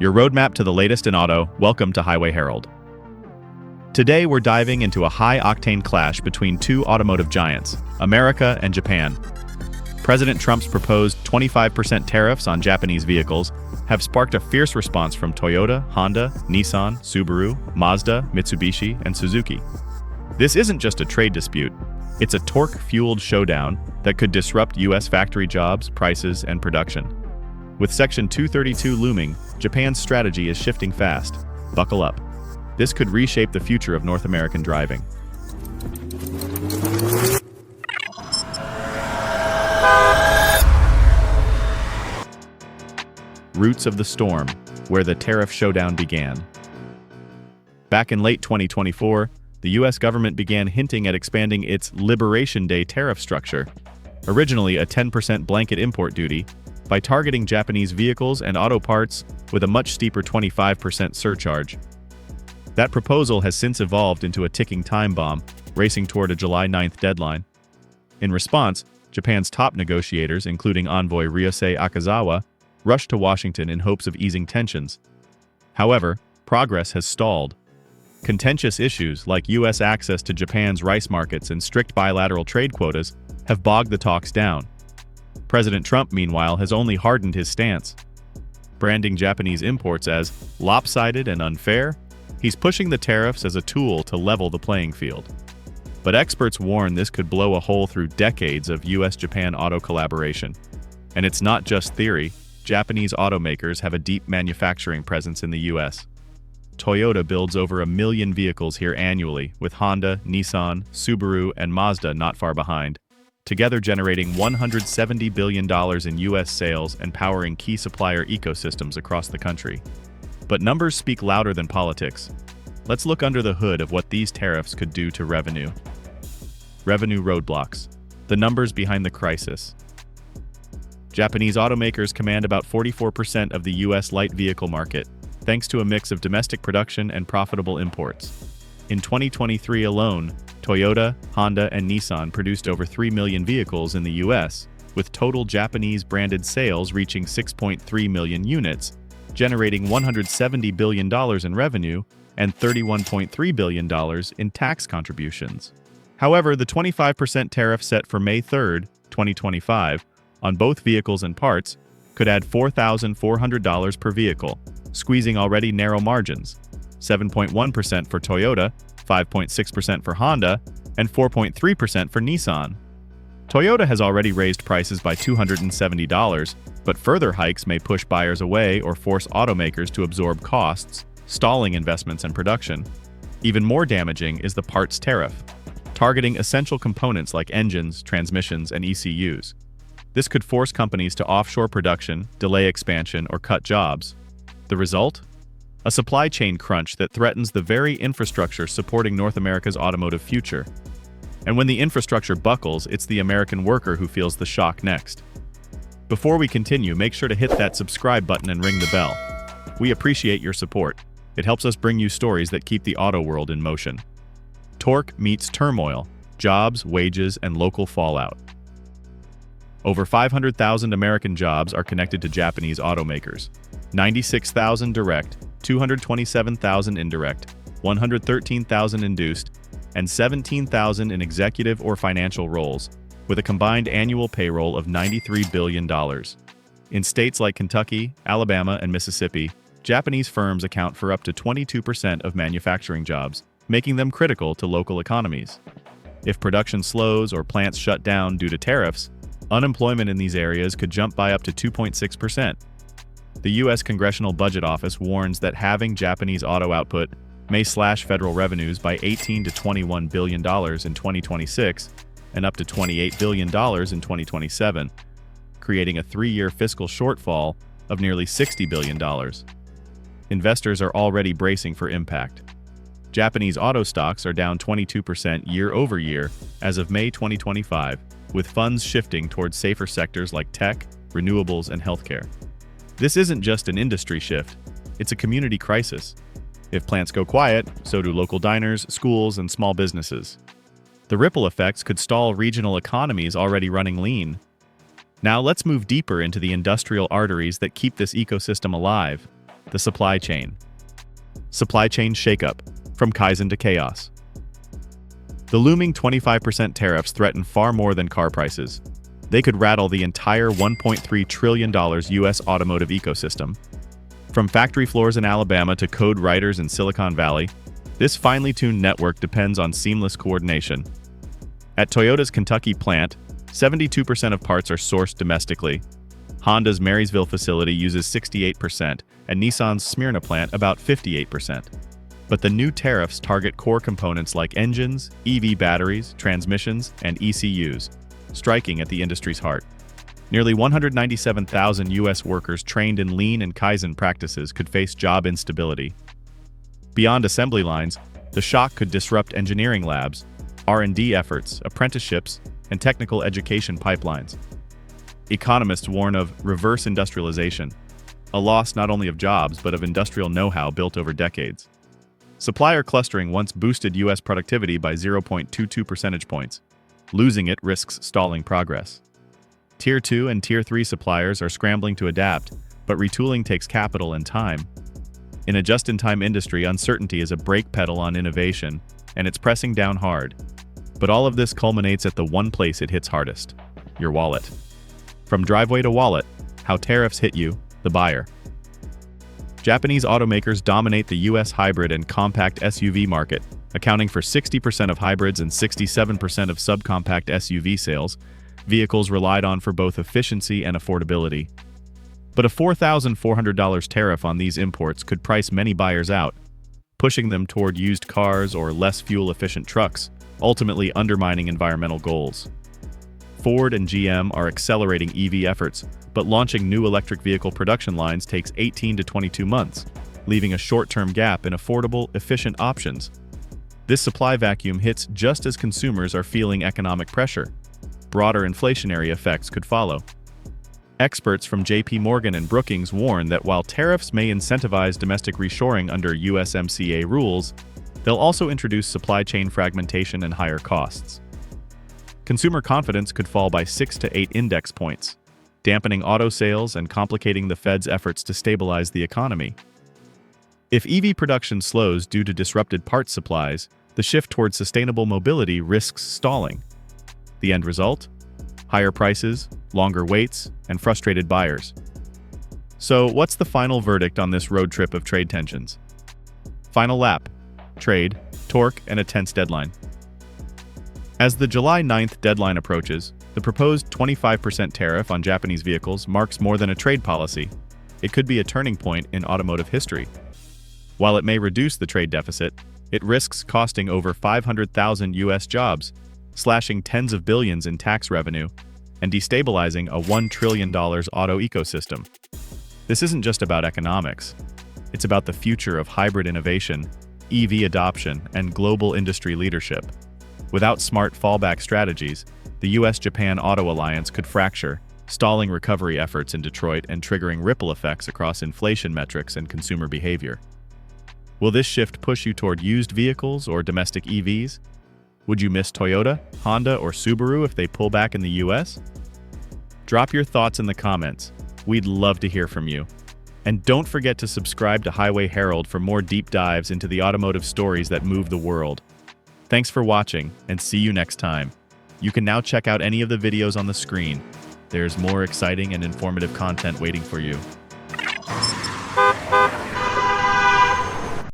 your roadmap to the latest in auto. Welcome to Highway Herald. Today we're diving into a high-octane clash between two automotive giants, America and Japan. President Trump's proposed 25% tariffs on Japanese vehicles have sparked a fierce response from Toyota, Honda, Nissan, Subaru, Mazda, Mitsubishi, and Suzuki. This isn't just a trade dispute, it's a torque-fueled showdown that could disrupt U.S. factory jobs, prices, and production. With Section 232 looming, Japan's strategy is shifting fast. Buckle up. This could reshape the future of North American driving. Roots of the storm, where the tariff showdown began. Back in late 2024, the U.S. government began hinting at expanding its Liberation Day tariff structure, originally a 10% blanket import duty, by targeting Japanese vehicles and auto parts with a much steeper 25% surcharge. That proposal has since evolved into a ticking time bomb, racing toward a July 9th deadline. In response, Japan's top negotiators, including envoy Ryosei Akazawa, rushed to Washington in hopes of easing tensions. However, progress has stalled. Contentious issues like U.S. access to Japan's rice markets and strict bilateral trade quotas have bogged the talks down. President Trump, meanwhile, has only hardened his stance. Branding Japanese imports as lopsided and unfair, he's pushing the tariffs as a tool to level the playing field. But experts warn this could blow a hole through decades of U.S.-Japan auto collaboration. And it's not just theory. Japanese automakers have a deep manufacturing presence in the U.S. Toyota builds over 1 million vehicles here annually, with Honda, Nissan, Subaru, and Mazda not far behind, together generating $170 billion in U.S. sales and powering key supplier ecosystems across the country. But numbers speak louder than politics. Let's look under the hood of what these tariffs could do to revenue. Revenue roadblocks. The numbers behind the crisis. Japanese automakers command about 44% of the U.S. light vehicle market, thanks to a mix of domestic production and profitable imports. In 2023 alone, Toyota, Honda, and Nissan produced over 3 million vehicles in the U.S., with total Japanese-branded sales reaching 6.3 million units, generating $170 billion in revenue and $31.3 billion in tax contributions. However, the 25% tariff set for May 3, 2025, on both vehicles and parts could add $4,400 per vehicle, squeezing already narrow margins: 7.1% for Toyota, 5.6% for Honda, and 4.3% for Nissan. Toyota has already raised prices by $270, but further hikes may push buyers away or force automakers to absorb costs, stalling investments and production. Even more damaging is the parts tariff, targeting essential components like engines, transmissions, and ECUs. This could force companies to offshore production, delay expansion, or cut jobs. The result? A supply chain crunch that threatens the very infrastructure supporting North America's automotive future. And when the infrastructure buckles, it's the American worker who feels the shock next. Before we continue, make sure to hit that subscribe button and ring the bell. We appreciate your support. It helps us bring you stories that keep the auto world in motion. Torque meets turmoil, jobs, wages, and local fallout. Over 500,000 American jobs are connected to Japanese automakers. 96,000 direct, 227,000 indirect, 113,000 induced, and 17,000 in executive or financial roles, with a combined annual payroll of $93 billion. In states like Kentucky, Alabama, and Mississippi, Japanese firms account for up to 22% of manufacturing jobs, making them critical to local economies. If production slows or plants shut down due to tariffs, unemployment in these areas could jump by up to 2.6%. The U.S. Congressional Budget Office warns that halving Japanese auto output may slash federal revenues by $18 to $21 billion in 2026 and up to $28 billion in 2027, creating a three-year fiscal shortfall of nearly $60 billion. Investors are already bracing for impact. Japanese auto stocks are down 22% year over year as of May 2025, with funds shifting towards safer sectors like tech, renewables, and healthcare. This isn't just an industry shift, it's a community crisis. If plants go quiet, so do local diners, schools, and small businesses. The ripple effects could stall regional economies already running lean. Now let's move deeper into the industrial arteries that keep this ecosystem alive: The supply chain. Supply chain shakeup, from Kaizen to chaos. The looming 25% tariffs threaten far more than car prices. They could rattle the entire $1.3 trillion US automotive ecosystem. From factory floors in Alabama to code writers in Silicon Valley, this finely tuned network depends on seamless coordination. At Toyota's Kentucky plant, 72% of parts are sourced domestically. Honda's Marysville facility uses 68%, and Nissan's Smyrna plant about 58%. But the new tariffs target core components like engines, EV batteries, transmissions, and ECUs, striking at the industry's heart. Nearly 197,000 U.S. workers trained in lean and Kaizen practices could face job instability. Beyond assembly lines, the shock could disrupt engineering labs, R&D efforts, apprenticeships, and technical education pipelines. Economists warn of reverse industrialization, a loss not only of jobs but of industrial know-how built over decades. Supplier clustering once boosted U.S. productivity by 0.22 percentage points. Losing it risks stalling progress. Tier 2 and Tier 3 suppliers are scrambling to adapt, but retooling takes capital and time. In a just-in-time industry, uncertainty is a brake pedal on innovation, and it's pressing down hard. But all of this culminates at the one place it hits hardest: your wallet. From driveway to wallet, how tariffs hit you, the buyer. Japanese automakers dominate the U.S. hybrid and compact SUV market, accounting for 60% of hybrids and 67% of subcompact SUV sales, vehicles relied on for both efficiency and affordability. But a $4,400 tariff on these imports could price many buyers out, pushing them toward used cars or less fuel-efficient trucks, ultimately undermining environmental goals. Ford and GM are accelerating EV efforts, but launching new electric vehicle production lines takes 18 to 22 months, leaving a short-term gap in affordable, efficient options. This supply vacuum hits just as consumers are feeling economic pressure. Broader inflationary effects could follow. Experts from J.P. Morgan and Brookings warn that while tariffs may incentivize domestic reshoring under USMCA rules, they'll also introduce supply chain fragmentation and higher costs. Consumer confidence could fall by 6 to 8 index points, dampening auto sales and complicating the Fed's efforts to stabilize the economy. If EV production slows due to disrupted parts supplies, the shift towards sustainable mobility risks stalling. The end result? Higher prices, longer waits, and frustrated buyers. So, what's the final verdict on this road trip of trade tensions? Final lap: trade, torque, and a tense deadline. As the July 9th deadline approaches, the proposed 25% tariff on Japanese vehicles marks more than a trade policy. It could be a turning point in automotive history. While it may reduce the trade deficit, it risks costing over 500,000 U.S. jobs, slashing tens of billions in tax revenue, and destabilizing a $1 trillion auto ecosystem. This isn't just about economics. It's about the future of hybrid innovation, EV adoption, and global industry leadership. Without smart fallback strategies, the U.S.-Japan Auto Alliance could fracture, stalling recovery efforts in Detroit and triggering ripple effects across inflation metrics and consumer behavior. Will this shift push you toward used vehicles or domestic EVs? Would you miss Toyota, Honda, or Subaru if they pull back in the U.S.? Drop your thoughts in the comments. We'd love to hear from you. And don't forget to subscribe to Highway Herald for more deep dives into the automotive stories that move the world. Thanks for watching, and see you next time. You can now check out any of the videos on the screen. There's more exciting and informative content waiting for you.